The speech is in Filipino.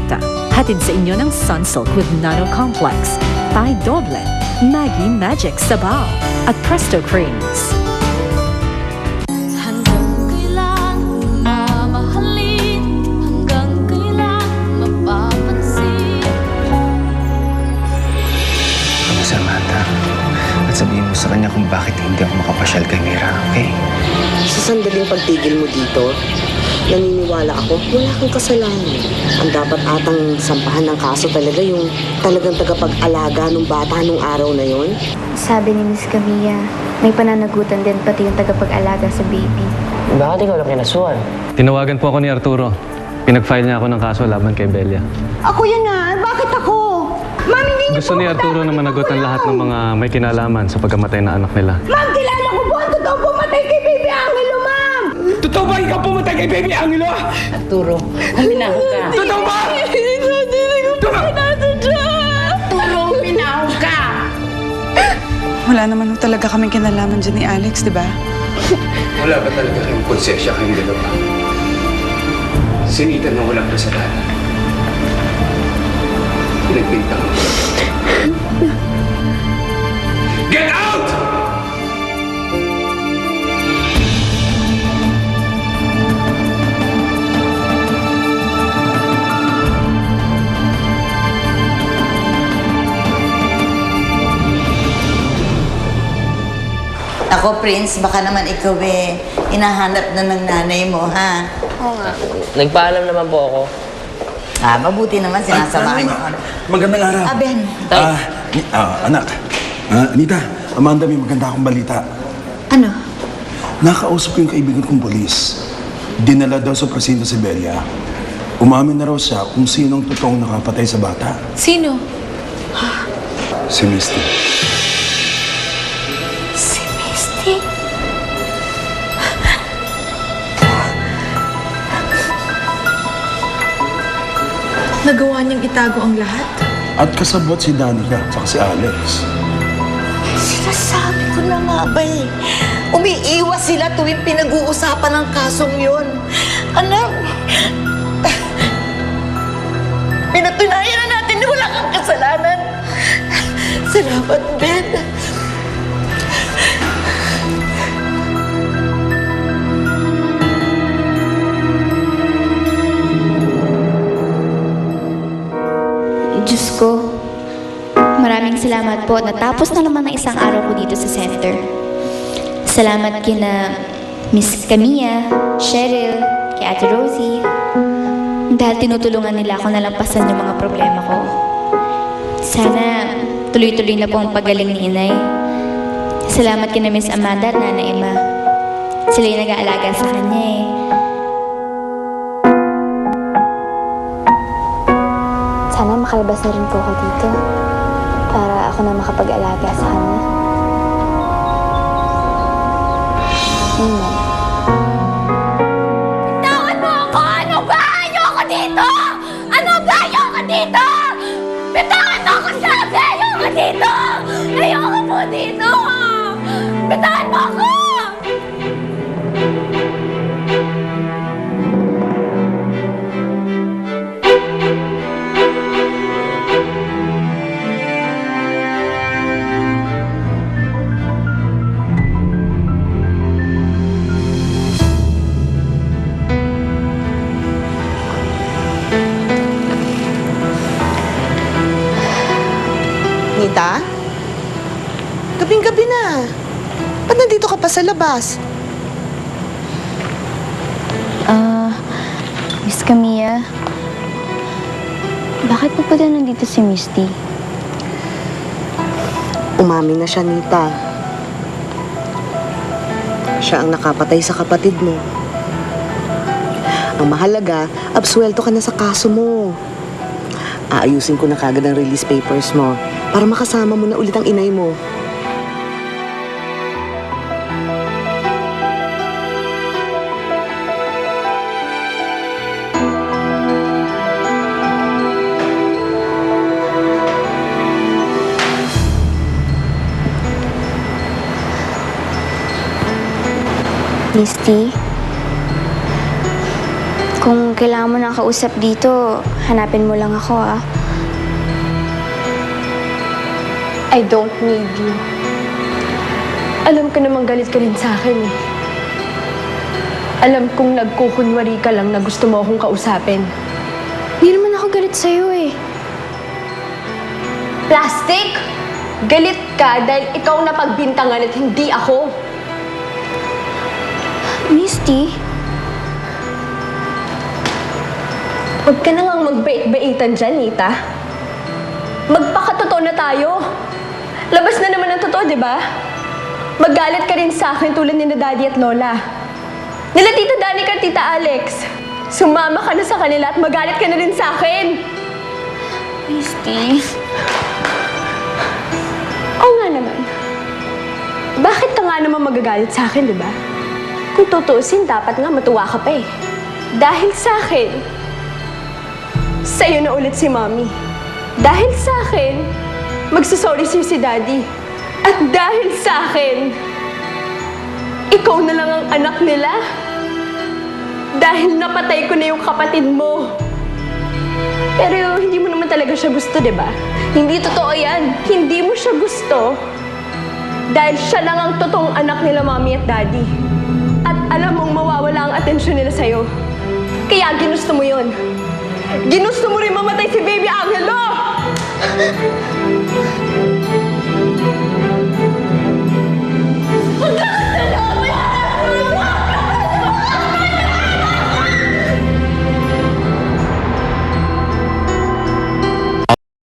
Balita. Hatid sa inyo ng Sunsilk with Nano Complex, Thai Doble, Maggie Magic Sabaw, at Presto Creams. Hanggang kailan mamahalin, hanggang kailan mapapansin. Samantha, at sabihin mo sa kanya kung bakit hindi ako makapasyal kay Mira, okay? Sa sandaling pagtigil mo dito, naniniwala ako, wala kang kasalanan. Ang dapat atang sampahan ng kaso talaga yung talagang tagapag-alaga nung bata nung araw na yon. Sabi ni Miss Camilla, may pananagutan din pati yung tagapag-alaga sa baby. Bakit ikaw lang kinasuhan? Tinawagan po ako ni Arturo. Pinag-file niya ako ng kaso laban kay Belia. Ako yan na. Bakit ako? Ma'am, hindi niyo Gusto po ni ako Arturo dapat na managutan lahat ng mga may kinalaman sa pagkamatay na anak nila. Ma'am, kilala ko po ang totoo pumatay kay Baby Angelo, ma'am! Totoo ba ikaw pumatay kay Baby Angelo? Arturo, huminahon ka. Totoo ba? Arturo, huminahon ka! Wala naman ho talaga kaming kinalaman dyan ni Alex, di ba? Wala ba talaga kayong konsensya kayong dalawa? Sinitan na walang kasalanan. Pinagbintang mo. Get out! Ako, Prince, baka naman ikaw hinahanap na ng nanay mo, ha? Oo nga. Nagpaalam naman po ako. Mabuti naman, sinasamahan niyo. Magandang araw. Ben. Anak. Anita, Amanda, may maganda akong balita. Ano? Nakausap ko yung kaibigan kong polis. Dinala daw sa presinto si Belia. Umamin na raw siya kung sinong totoong nakapatay sa bata. Sino? Si Misty. Si Misty? Nagawa niyang itago ang lahat? At kasabot si Danica at si Alex. Sinasabi ko na nga ba umiiwas sila tuwing pinag-uusapan ng kasong yun. Anak, pinatunayan na natin na wala kang kasalanan. Salamat, Ben. Diyos ko, maraming salamat po. Natapos na naman ang isang araw ko dito sa center. Salamat kina Miss Camilla, Cheryl, kay Ate Rosie. Dahil tinutulungan nila ako nalampasan yung mga problema ko. Sana tuloy-tuloy na po ang pagaling ni Inay. Salamat kina Miss Amanda at Nana Emma. Sila yung nag-aalaga sa kanya eh. Sana makalabas na rin po ako dito para ako na makapag-alaga sa kanya. Amen. Bitawan mo ako! Ano ba? Ayoko dito! Ano ba? Ayoko dito! Bitawan mo ako sabi! Ayoko dito! Ayoko po dito! Bitawan mo ako! Nita? Gabing-gabi na. Ba't nandito ka pa sa labas? Miss Camilla, bakit po pala nandito si Misty? Umamin na siya, Nita. Siya ang nakapatay sa kapatid mo. Ang mahalaga, absuelto ka na sa kaso mo. Aayusin ko na kagad ang release papers mo para makasama mo na ulit ang inay mo. Misty, kung kailangan mo ng makausap dito, hanapin mo lang ako ah. I don't need you. Alam ko namang galit ka rin sa akin eh. Alam kong nagkukunwari ka lang na gusto mo akong kausapin. Hindi naman ako galit sa'yo eh. Plastic! Galit ka dahil ikaw na pagbintangan at hindi ako. Misty, Huwag ka na ngang magbait-baitan dyan, Nita. Magpakatotoo na tayo. Labas na naman ang totoo, di ba? Maggalit ka rin sa akin tulad ni na Daddy at Lola. Nila Tita Danica at Tita Alex. Sumama ka na sa kanila at magalit ka na rin sa akin. Misty. Oo nga naman. Bakit ka nga naman magagalit sa akin, di ba? Kung tutuusin, dapat nga matuwa ka pa eh. Dahil sa akin, sa'yo na ulit si Mommy. Dahil sa akin, magsasorry sa'yo si Daddy. At dahil sa akin, ikaw na lang ang anak nila. Dahil napatay ko na yung kapatid mo. Pero hindi mo naman talaga siya gusto, di ba? Hindi totoo yan. Hindi mo siya gusto. Dahil siya lang ang totoong anak nila, Mommy at Daddy. At alam mong mawawala ang atensyon nila sa'yo. Kaya ginusto mo yun. Ginusto mo rin mamatay si Baby Angelo!